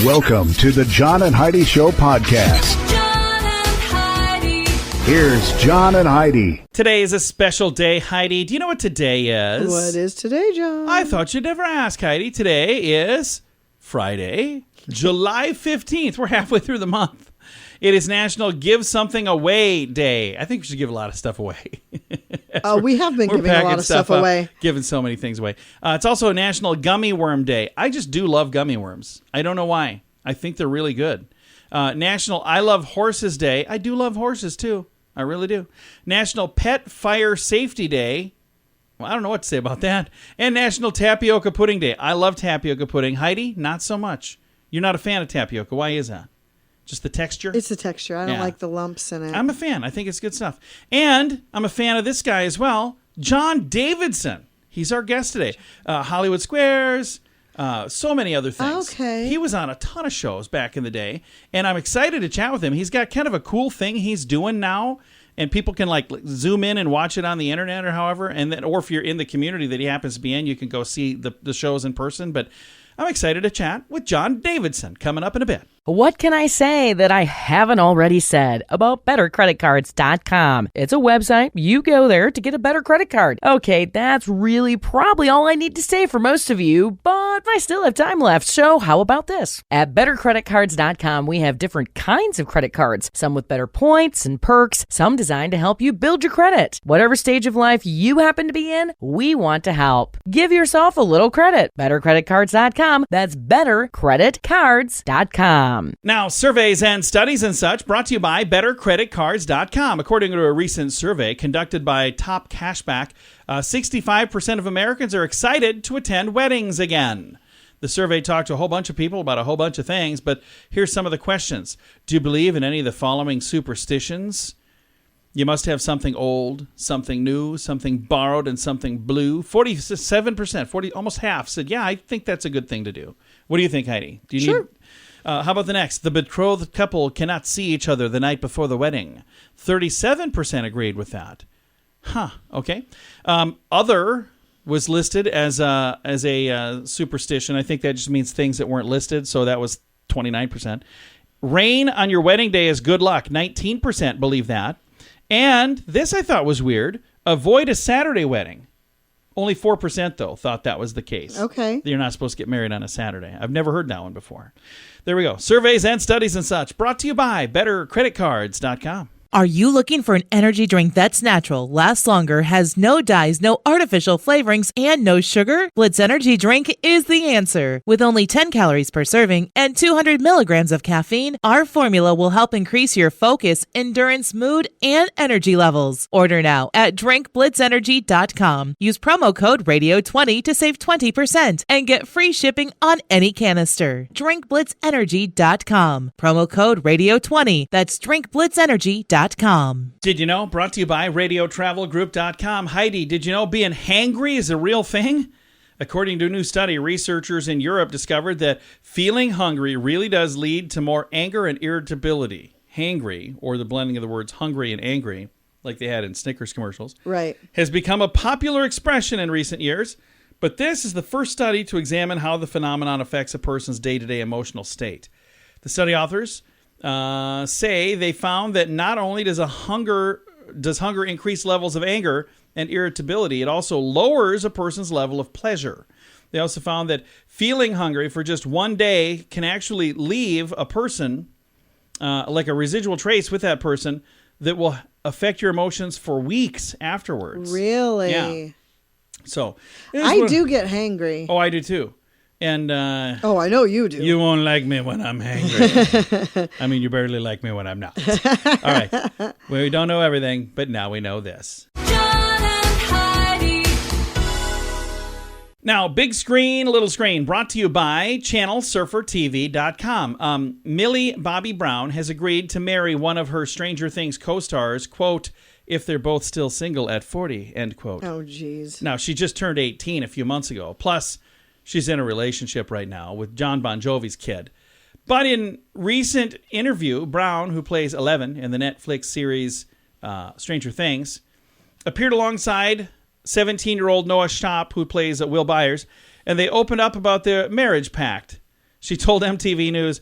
Welcome to the John and Heidi Show podcast. John and Heidi. Here's John and Heidi. Today is a special day, Heidi. Do you know what today is? What is today, John? I thought you'd never ask, Heidi. Today is Friday, July 15th. We're halfway through the month. It is National Give Something Away Day. I think we should give a lot of stuff away. We have been giving a lot of stuff away. Giving so many things away. It's also National Gummy Worm Day. I just do love gummy worms. I don't know why. I think they're really good. National I Love Horses Day. I do love horses, too. I really do. National Pet Fire Safety Day. Well, I don't know what to say about that. And National Tapioca Pudding Day. I love tapioca pudding. Heidi, not so much. You're not a fan of tapioca. Why is that? Just the texture? It's the texture. I don't like the lumps in it. I'm a fan. I think it's good stuff. And I'm a fan of this guy as well, John Davidson. He's our guest today. Hollywood Squares, so many other things. Okay. He was on a ton of shows back in the day, and I'm excited to chat with him. He's got kind of a cool thing he's doing now, and people can like zoom in and watch it on the internet or however, and then, or if you're in the community that he happens to be in, you can go see the shows in person. But I'm excited to chat with John Davidson coming up in a bit. What can I say that I haven't already said about BetterCreditCards.com? It's a website. You go there to get a better credit card. Okay, that's really probably all I need to say for most of you, but I still have time left, so how about this? At BetterCreditCards.com, we have different kinds of credit cards, some with better points and perks, some designed to help you build your credit. Whatever stage of life you happen to be in, we want to help. Give yourself a little credit. BetterCreditCards.com. That's BetterCreditCards.com. Now, surveys and studies and such brought to you by BetterCreditCards.com. According to a recent survey conducted by Top Cashback, 65% of Americans are excited to attend weddings again. The survey talked to a whole bunch of people about a whole bunch of things, but here's some of the questions. Do you believe in any of the following superstitions? You must have something old, something new, something borrowed, and something blue. 47%, almost half, said, yeah, I think that's a good thing to do. What do you think, Heidi? Do you Sure. How about the next? The betrothed couple cannot see each other the night before the wedding. 37% agreed with that. Okay. Other was listed as a superstition. I think that just means things that weren't listed, so that was 29%. Rain on your wedding day is good luck. 19% believe that. And this I thought was weird. Avoid a Saturday wedding. Only 4%, though, thought that was the case. Okay. You're not supposed to get married on a Saturday. I've never heard that one before. There we go. Surveys and studies and such brought to you by BetterCreditCards.com. Are you looking for an energy drink that's natural, lasts longer, has no dyes, no artificial flavorings, and no sugar? Blitz Energy Drink is the answer. With only 10 calories per serving and 200 milligrams of caffeine, our formula will help increase your focus, endurance, mood, and energy levels. Order now at drinkblitzenergy.com. Use promo code RADIO20 to save 20% and get free shipping on any canister. drinkblitzenergy.com. Promo code RADIO20. That's drinkblitzenergy.com. Did you know? Brought to you by RadioTravelGroup.com. Heidi, did you know being hangry is a real thing? According to a new study, researchers in Europe discovered that feeling hungry really does lead to more anger and irritability. Hangry, or the blending of the words hungry and angry, like they had in Snickers commercials, Right. has become a popular expression in recent years. But this is the first study to examine how the phenomenon affects a person's day-to-day emotional state. The study authors say they found that not only does hunger increase levels of anger and irritability, it also lowers a person's level of pleasure. They also found that feeling hungry for just one day can actually leave a person like a residual trace with that person that will affect your emotions for weeks afterwards. Really? Yeah. So I do get hangry. Oh, I do too. And Oh, I know you do. you won't like me when I'm hangry. I mean, you barely like me when I'm not. All right. We don't know everything, but now we know this. John and Heidi. Now, big screen, little screen, brought to you by ChannelSurferTV.com. Millie Bobby Brown has agreed to marry one of her Stranger Things co-stars, quote, if they're both still single at 40, end quote. Oh, geez. Now, she just turned 18 a few months ago. Plus, she's in a relationship right now with John Bon Jovi's kid. But in recent interview, Brown, who plays Eleven in the Netflix series Stranger Things, appeared alongside 17-year-old Noah Schnapp, who plays Will Byers, and they opened up about their marriage pact. She told MTV News,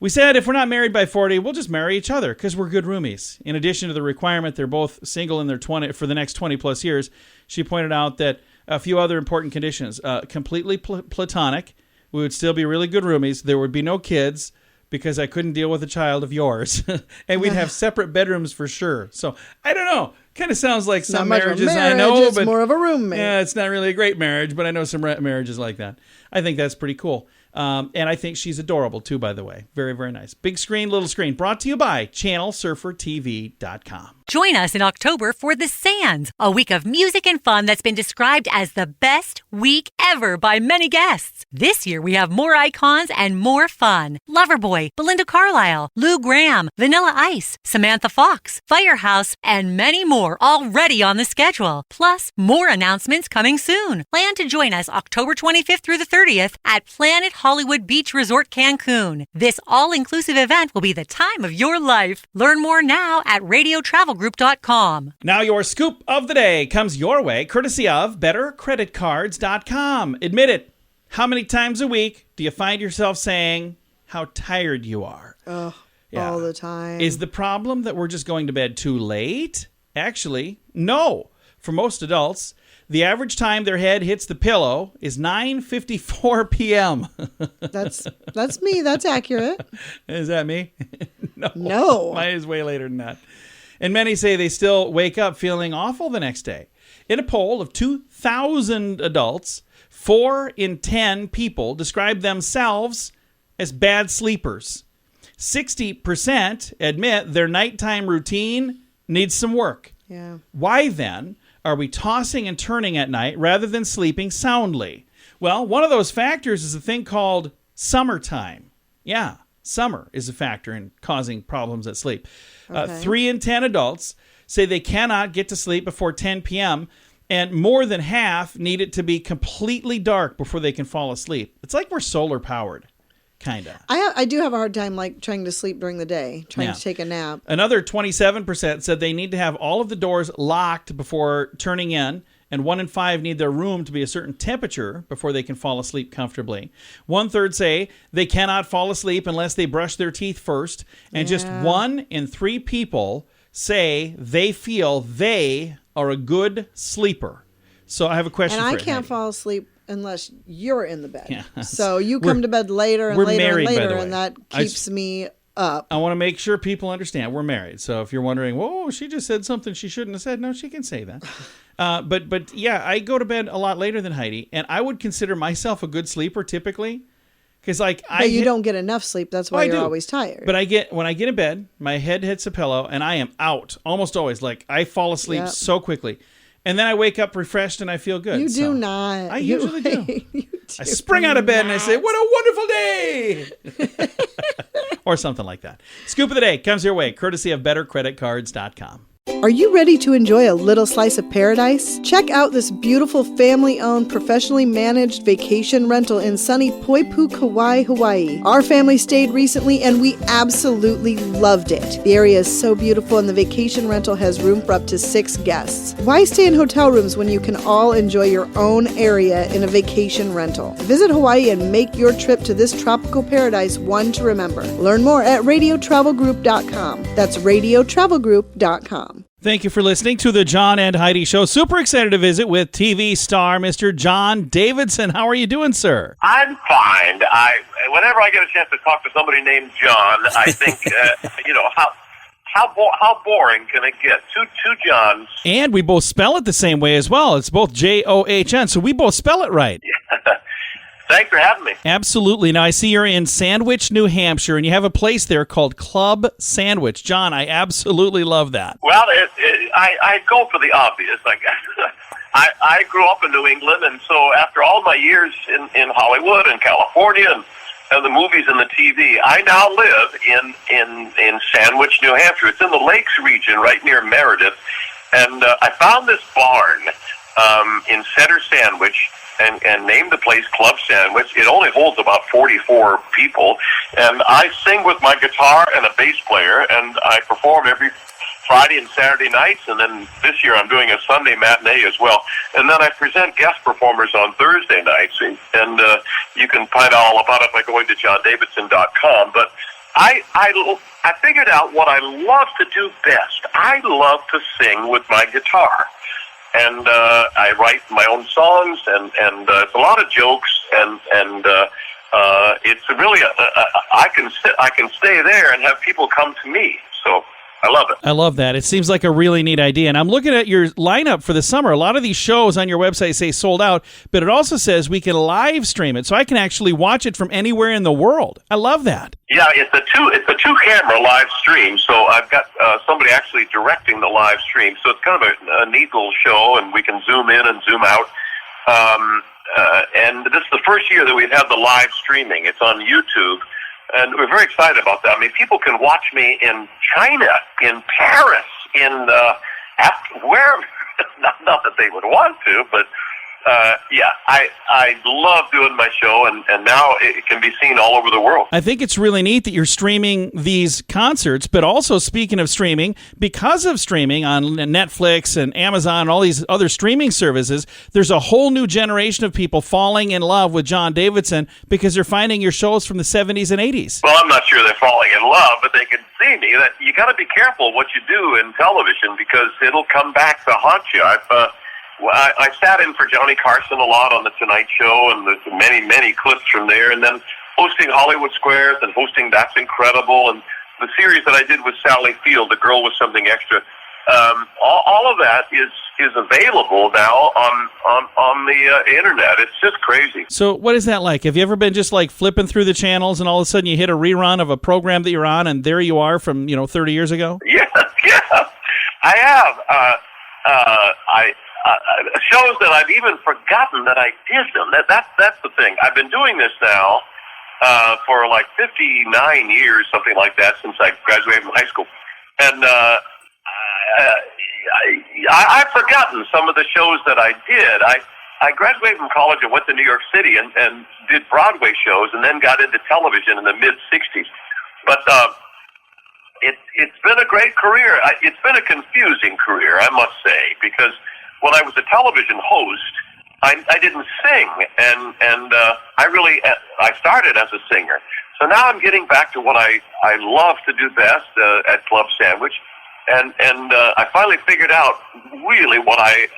"We said if we're not married by 40, we'll just marry each other because we're good roomies." In addition to the requirement they're both single in their 20 for the next 20 plus years, she pointed out that a few other important conditions: completely platonic. We would still be really good roomies. There would be no kids because I couldn't deal with a child of yours, and we'd have separate bedrooms for sure. So I don't know. Kind of sounds like some marriages I know, it's but more of a roommate. Yeah, it's not really a great marriage, but I know some marriages like that. I think that's pretty cool. And I think she's adorable, too, by the way. Very, very nice. Big screen, little screen. Brought to you by ChannelSurferTV.com. Join us in October for The Sands, a week of music and fun that's been described as the best week ever by many guests. This year, we have more icons and more fun. Loverboy, Belinda Carlisle, Lou Gramm, Vanilla Ice, Samantha Fox, Firehouse, and many more already on the schedule. Plus, more announcements coming soon. Plan to join us October 25th through the 30th at Planet Hollywood Beach Resort Cancun. This all-inclusive event will be the time of your life. Learn more now at radiotravelgroup.com. Now your scoop of the day comes your way courtesy of bettercreditcards.com. Admit it. How many times a week do you find yourself saying how tired you are? All the time. Is the problem that we're just going to bed too late? Actually, no. For most adults, the average time their head hits the pillow is 9:54 p.m. That's me. That's accurate. Is that me? No. Mine is way later than that. And many say they still wake up feeling awful the next day. In a poll of 2,000 adults, 4 in 10 people describe themselves as bad sleepers. 60% admit their nighttime routine needs some work. Yeah. Why then are we tossing and turning at night rather than sleeping soundly? Well, one of those factors is a thing called summertime. Yeah, summer is a factor in causing problems at sleep. Okay. 3 in 10 adults say they cannot get to sleep before 10 p.m., and more than half need it to be completely dark before they can fall asleep. It's like we're solar powered, kind of. I do have a hard time like trying to sleep during the day, trying to take a nap. Another 27% said they need to have all of the doors locked before turning in, and 1 in 5 need their room to be a certain temperature before they can fall asleep comfortably. 1/3 say they cannot fall asleep unless they brush their teeth first, and just 1 in 3 people say they feel they are a good sleeper. So I have a question for you. And I can't fall asleep unless you're in the bed. Yeah. So you come to bed later and we're later married, and by the later, way. and that keeps me up. I want to make sure people understand we're married. So if you're wondering, whoa, she just said something she shouldn't have said. No, she can say that. But yeah, I go to bed a lot later than Heidi, and I would consider myself a good sleeper typically. Because like you don't get enough sleep. That's why you're always tired. But when I get in bed, my head hits a pillow, and I am out almost always. Like I fall asleep so quickly. And then I wake up refreshed and I feel good. You do not. I usually do. You do. I spring out of bed and I say, what a wonderful day. Or something like that. Scoop of the day comes your way, courtesy of bettercreditcards.com. Are you ready to enjoy a little slice of paradise? Check out this beautiful family-owned, professionally managed vacation rental in sunny Poipu, Kauai, Hawaii. Our family stayed recently and we absolutely loved it. The area is so beautiful and the vacation rental has room for up to 6 guests. Why stay in hotel rooms when you can all enjoy your own area in a vacation rental? Visit Hawaii and make your trip to this tropical paradise one to remember. Learn more at radiotravelgroup.com. That's radiotravelgroup.com. Thank you for listening to the John and Heidi Show. Super excited to visit with TV star Mr. John Davidson. How are you doing, sir? I'm fine. Whenever I get a chance to talk to somebody named John, I think, how boring can it get? Two Johns. And we both spell it the same way as well. It's both John, so we both spell it right. Thanks for having me. Absolutely. Now, I see you're in Sandwich, New Hampshire, and you have a place there called Club Sandwich. John, I absolutely love that. Well, I go for the obvious. I grew up in New England, and so after all my years in Hollywood and California and the movies and the TV, I now live in Sandwich, New Hampshire. It's in the Lakes region right near Meredith, and I found this barn in Center Sandwich, and named the place Club Sandwich. It only holds about 44 people, and I sing with my guitar and a bass player, and I perform every Friday and Saturday nights, and then this year I'm doing a Sunday matinee as well. And then I present guest performers on Thursday nights, and you can find out all about it by going to johndavidson.com. But I figured out what I love to do best. I love to sing with my guitar. And I write my own songs, and it's a lot of jokes, and it's really I can stay there and have people come to me. So I love it. I love that. It seems like a really neat idea. And I'm looking at your lineup for the summer. A lot of these shows on your website say sold out, but it also says we can live stream it, so I can actually watch it from anywhere in the world. I love that. Yeah, it's a two-camera live stream, so I've got somebody actually directing the live stream. So it's kind of a neat little show, and we can zoom in and zoom out. And this is the first year that we've had the live streaming. It's on YouTube. And we're very excited about that. I mean, people can watch me in China, in Paris, in wherever. Not that they would want to, but yeah, I love doing my show, and now it can be seen all over the world. I think it's really neat that you're streaming these concerts, but also, speaking of streaming, because of streaming on Netflix and Amazon and all these other streaming services, there's a whole new generation of people falling in love with John Davidson because they're finding your shows from the 70s and 80s. Well, I'm not sure they're falling in love, but they can see me. That you got to be careful what you do in television because it'll come back to haunt you. I sat in for Johnny Carson a lot on The Tonight Show, and there's many clips from there, and then hosting Hollywood Squares and hosting That's Incredible, and the series that I did with Sally Field, The Girl with Something Extra. All of that is available now on the internet. It's just crazy. So what is that like? Have you ever been just like flipping through the channels and all of a sudden you hit a rerun of a program that you're on, and there you are from 30 years ago? Yeah, I have. Shows that I've even forgotten that I did them. That's the thing. I've been doing this now for like 59 years, something like that, since I graduated from high school. And I've forgotten some of the shows that I did. I graduated from college and went to New York City and did Broadway shows, and then got into television in the mid-'60s. But it's been a great career. It's been a confusing career, I must say, because when I was a television host, I didn't sing, and I started as a singer. So now I'm getting back to what I love to do best at Club Sandwich, and I finally figured out really what I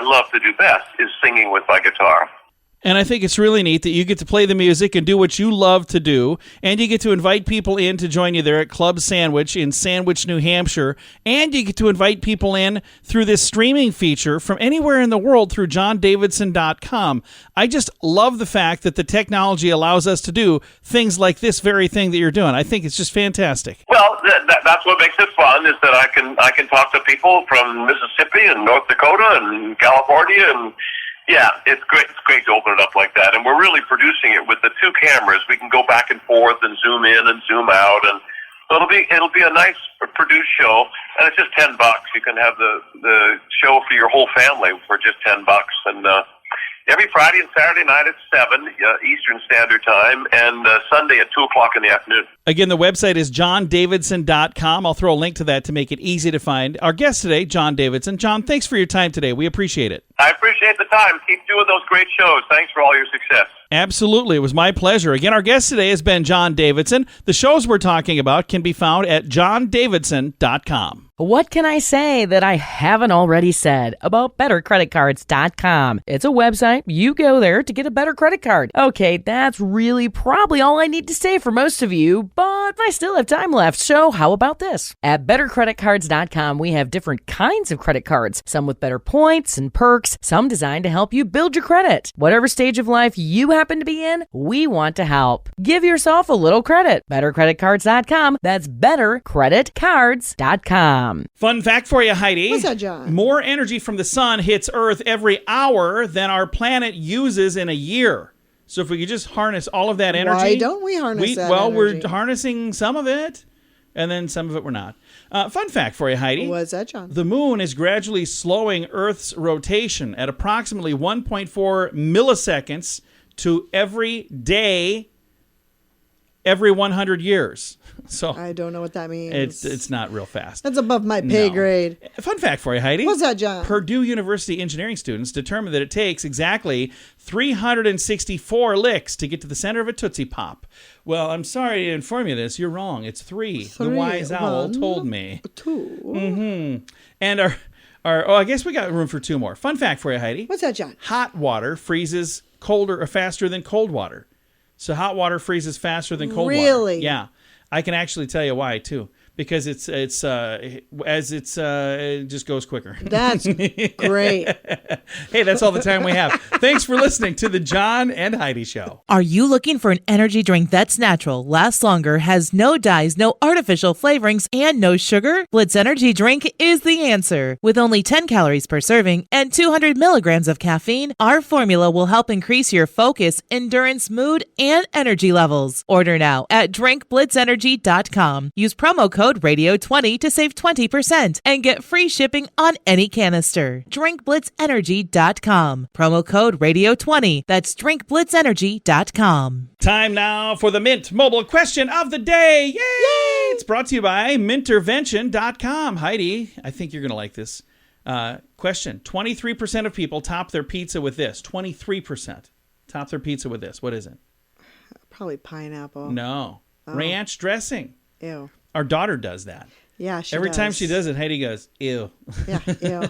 love to do best is singing with my guitar. And I think it's really neat that you get to play the music and do what you love to do, and you get to invite people in to join you there at Club Sandwich in Sandwich, New Hampshire, and you get to invite people in through this streaming feature from anywhere in the world through johndavidson.com. I just love the fact that the technology allows us to do things like this very thing that you're doing. I think it's just fantastic. Well, that's what makes it fun, is that I can talk to people from Mississippi and North Dakota and California, and yeah, it's great. It's great to open it up like that, and we're really producing it with the two cameras. We can go back and forth and zoom in and zoom out, and it'll be a nice produced show. And it's just $10. You can have the show for your whole family for just $10, and every Friday and Saturday night at 7 Eastern Standard Time, and Sunday at 2:00 in the afternoon. Again, the website is johndavidson.com. I'll throw a link to that to make it easy to find. Our guest today, John Davidson. John, thanks for your time today. We appreciate it. I appreciate the time. Keep doing those great shows. Thanks for all your success. Absolutely. It was my pleasure. Again, our guest today has been John Davidson. The shows we're talking about can be found at johndavidson.com. What can I say that I haven't already said about bettercreditcards.com? It's a website. You go there to get a better credit card. Okay, that's really probably all I need to say for most of you, but I still have time left, so how about this? At bettercreditcards.com, we have different kinds of credit cards, some with better points and perks, some designed to help you build your credit. Whatever stage of life you happen to be in, we want to help. Give yourself a little credit. Bettercreditcards.com. That's bettercreditcards.com. Fun fact for you, Heidi. What's that, John? More energy from the sun hits Earth every hour than our planet uses in a year. So if we could just harness all of that energy. Why don't we harness that Well, energy? we're harnessing some of it, and then some of it we're not. Fun fact for you, Heidi. What's that, John? The moon is gradually slowing Earth's rotation at approximately 1.4 milliseconds to every day every 100 years. So I don't know what that means. it's not real fast. That's above my pay No. grade. Fun fact for you, Heidi. What's that, John? Purdue University engineering students determined that it takes exactly 364 licks to get to the center of a Tootsie Pop. Well, I'm sorry to inform you this. You're wrong. It's three. The wise owl told me. 2. And I guess we got room for 2 more. Fun fact for you, Heidi. What's that, John? Hot water freezes colder or faster than cold water. So hot water freezes faster than cold water. Really? Yeah. I can actually tell you why too. Because it just goes quicker. That's great. Hey, that's all the time we have. Thanks for listening to the John and Heidi Show. Are you looking for an energy drink that's natural, lasts longer, has no dyes, no artificial flavorings, and no sugar? Blitz Energy Drink is the answer. With only 10 calories per serving and 200 milligrams of caffeine, our formula will help increase your focus, endurance, mood, and energy levels. Order now at drinkblitzenergy.com. Use promo code radio20 to save 20% and get free shipping on any canister. drinkblitzenergy.com. Promo code radio20. That's drinkblitzenergy.com. Time now for the Mint Mobile Question of the Day. Yay! It's brought to you by mintervention.com. Heidi, I think you're going to like this. Question. 23% of people top their pizza with this. 23% top their pizza with this. What is it? Probably pineapple. No. Ranch dressing. Ew. Our daughter does that. Yeah, she Every does. time she does it, Heidi goes, ew. Yeah, ew.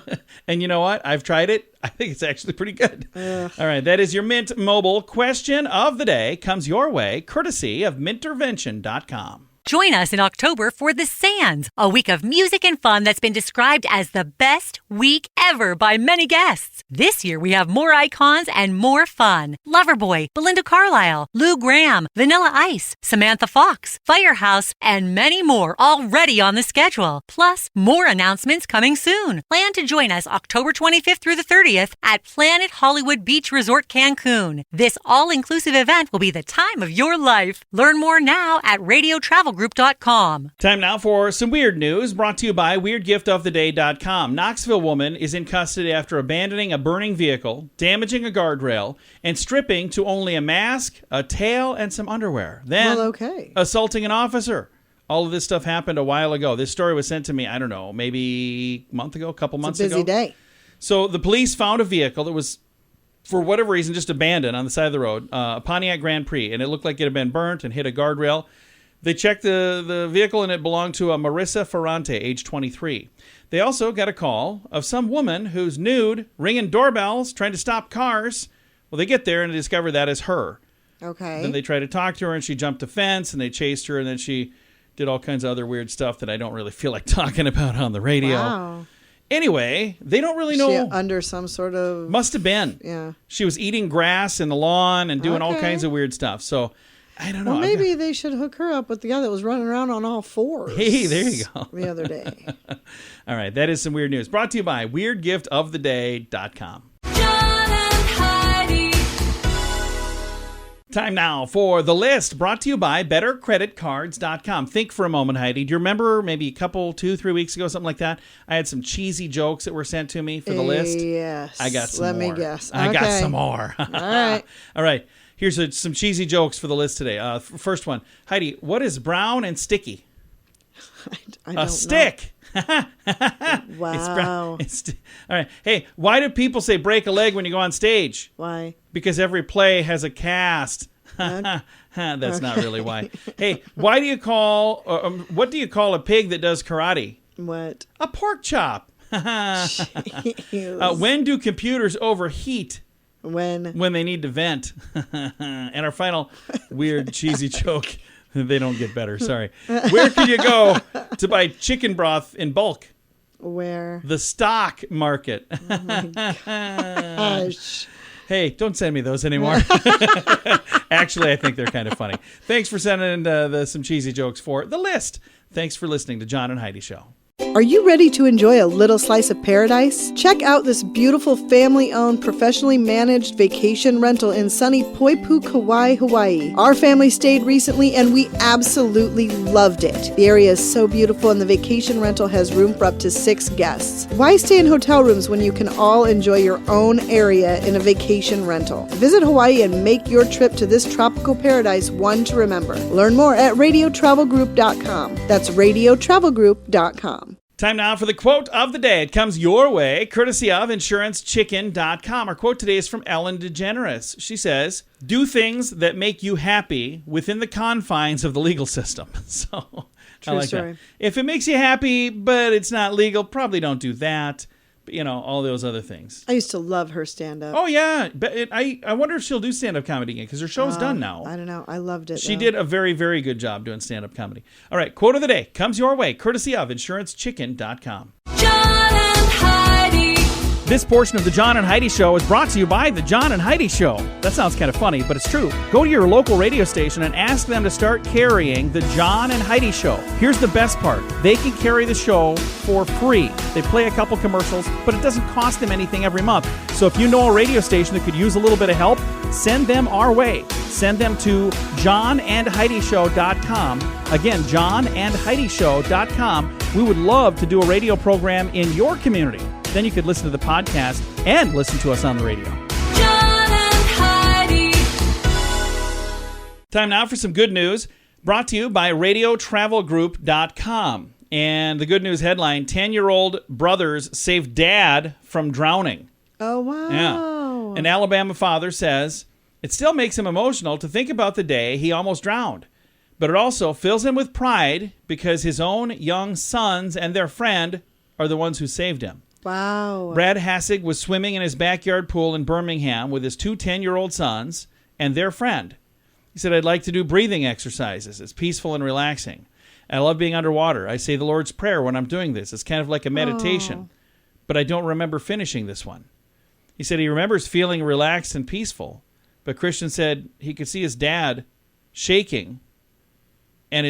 And you know what? I've tried it. I think it's actually pretty good. Ugh. All right. That is your Mint Mobile Question of the Day. Comes your way, courtesy of mintervention.com. Join us in October for The Sands, a week of music and fun that's been described as the best week ever by many guests. This year we have more icons and more fun. Loverboy, Belinda Carlisle, Lou Gramm, Vanilla Ice, Samantha Fox, Firehouse, and many more already on the schedule. Plus, more announcements coming soon. Plan to join us October 25th through the 30th at Planet Hollywood Beach Resort Cancun. This all-inclusive event will be the time of your life. Learn more now at radiotravelgroup.com. Time now for some weird news brought to you by weirdgiftoftheday.com. Knoxville woman is in custody after abandoning a burning vehicle, damaging a guardrail, and stripping to only a mask, a tail, and some underwear. Then assaulting an officer. All of this stuff happened a while ago. This story was sent to me, I don't know, maybe a month ago, a couple months ago. It's a busy day. So the police found a vehicle that was, for whatever reason, just abandoned on the side of the road, a Pontiac Grand Prix, and it looked like it had been burnt and hit a guardrail. They checked the vehicle, and it belonged to a Marissa Ferrante, age 23. They also got a call of some woman who's nude, ringing doorbells, trying to stop cars. Well, they get there, and they discover that is her. Okay. Then they try to talk to her, and she jumped a fence, and they chased her, and then she did all kinds of other weird stuff that I don't really feel like talking about on the radio. Wow. Anyway, they don't really know. She under some sort of... Must have been. Yeah. She was eating grass in the lawn and doing all kinds of weird stuff. So, I don't know. Well, maybe they should hook her up with the guy that was running around on all fours. Hey, there you go. The other day. All right, that is some weird news. Brought to you by weirdgiftoftheday.com. John and Heidi. Time now for The List, brought to you by bettercreditcards.com. Think for a moment, Heidi. Do you remember maybe a couple, 2-3 weeks ago, something like that? I had some cheesy jokes that were sent to me for the list. Yes. I got some Let more. me guess. I got Okay. some more. All right. All right. Here's some cheesy jokes for the list today. First one. Heidi, what is brown and sticky? I don't stick. know. It's Wow. brown. All right. Hey, why do people say break a leg when you go on stage? Why? Because every play has a cast. That's not really why. Hey, what do you call a pig that does karate? What? A pork chop. Jeez. When do computers overheat? When? When they need to vent. And our final weird cheesy joke. They don't get better. Sorry. Where can you go to buy chicken broth in bulk? Where? The stock market. Gosh. Hey, don't send me those anymore. Actually, I think they're kind of funny. Thanks for sending in some cheesy jokes for The List. Thanks for listening to John and Heidi Show. Are you ready to enjoy a little slice of paradise? Check out this beautiful family-owned, professionally managed vacation rental in sunny Poipu, Kauai, Hawaii. Our family stayed recently and we absolutely loved it. The area is so beautiful and the vacation rental has room for up to 6 guests. Why stay in hotel rooms when you can all enjoy your own area in a vacation rental? Visit Hawaii and make your trip to this tropical paradise one to remember. Learn more at radiotravelgroup.com. That's radiotravelgroup.com. Time now for the quote of the day. It comes your way, courtesy of InsuranceChicken.com. Our quote today is from Ellen DeGeneres. She says, "Do things that make you happy within the confines of the legal system." So, I like story. that. If it makes you happy, but it's not legal, probably don't do that. But, you know, all those other things. I used to love her stand-up. Oh, yeah. But I wonder if she'll do stand-up comedy again, because her show's done now. I don't know. I loved it. She though. did a very, very good job doing stand-up comedy. All right, quote of the day comes your way, courtesy of InsuranceChicken.com. John and Heidi. This portion of the John and Heidi Show is brought to you by the John and Heidi Show. That sounds kind of funny, but it's true. Go to your local radio station and ask them to start carrying the John and Heidi Show. Here's the best part. They can carry the show for free. They play a couple commercials, but it doesn't cost them anything every month. So if you know a radio station that could use a little bit of help, send them our way. Send them to johnandheidishow.com. Again, johnandheidishow.com. We would love to do a radio program in your community. Then you could listen to the podcast and listen to us on the radio. John and Heidi. Time now for some good news, brought to you by radiotravelgroup.com. And the good news headline, 10-year-old brothers save dad from drowning. Oh, wow. Yeah. An Alabama father says, it still makes him emotional to think about the day he almost drowned. But it also fills him with pride because his own young sons and their friend are the ones who saved him. Wow. Brad Hassig was swimming in his backyard pool in Birmingham with his 2 10-year-old sons and their friend. He said, I'd like to do breathing exercises. It's peaceful and relaxing. I love being underwater. I say the Lord's Prayer when I'm doing this. It's kind of like a meditation. But I don't remember finishing this one. He said he remembers feeling relaxed and peaceful. But Christian said he could see his dad shaking and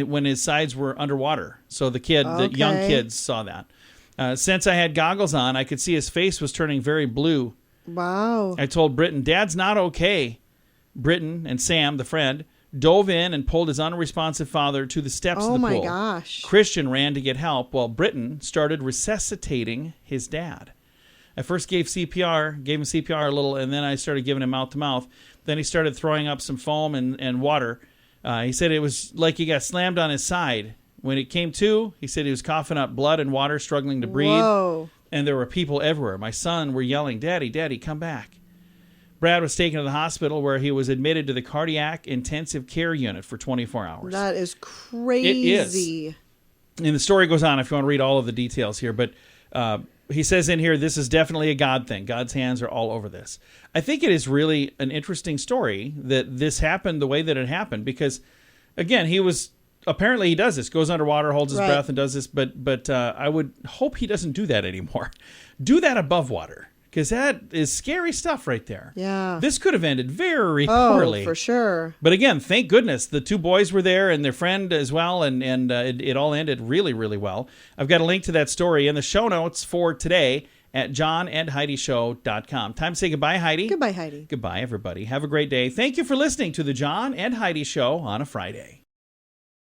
when his sides were underwater. So the young kids saw that. Since I had goggles on, I could see his face was turning very blue. Wow. I told Britton, Dad's not okay. Britton and Sam, the friend, dove in and pulled his unresponsive father to the steps of the pool. Oh, my gosh. Christian ran to get help while Britton started resuscitating his dad. I first gave him CPR a little, and then I started giving him mouth-to-mouth. Then he started throwing up some foam and water. He said it was like he got slammed on his side. When it came to, he said he was coughing up blood and water, struggling to breathe. Whoa. And there were people everywhere. My son were yelling, Daddy, Daddy, come back. Brad was taken to the hospital where he was admitted to the cardiac intensive care unit for 24 hours. That is crazy. It is. And the story goes on if you want to read all of the details here. But he says in here, this is definitely a God thing. God's hands are all over this. I think it is really an interesting story that this happened the way that it happened. Because, again, apparently he does this, goes underwater, holds his breath, and does this. But I would hope he doesn't do that anymore. Do that above water, because that is scary stuff right there. Yeah. This could have ended very poorly. Oh, for sure. But again, thank goodness the 2 boys were there and their friend as well, and it all ended really, really well. I've got a link to that story in the show notes for today at johnandheidishow.com. Time to say goodbye, Heidi. Goodbye, Heidi. Goodbye, everybody. Have a great day. Thank you for listening to the John and Heidi Show on a Friday.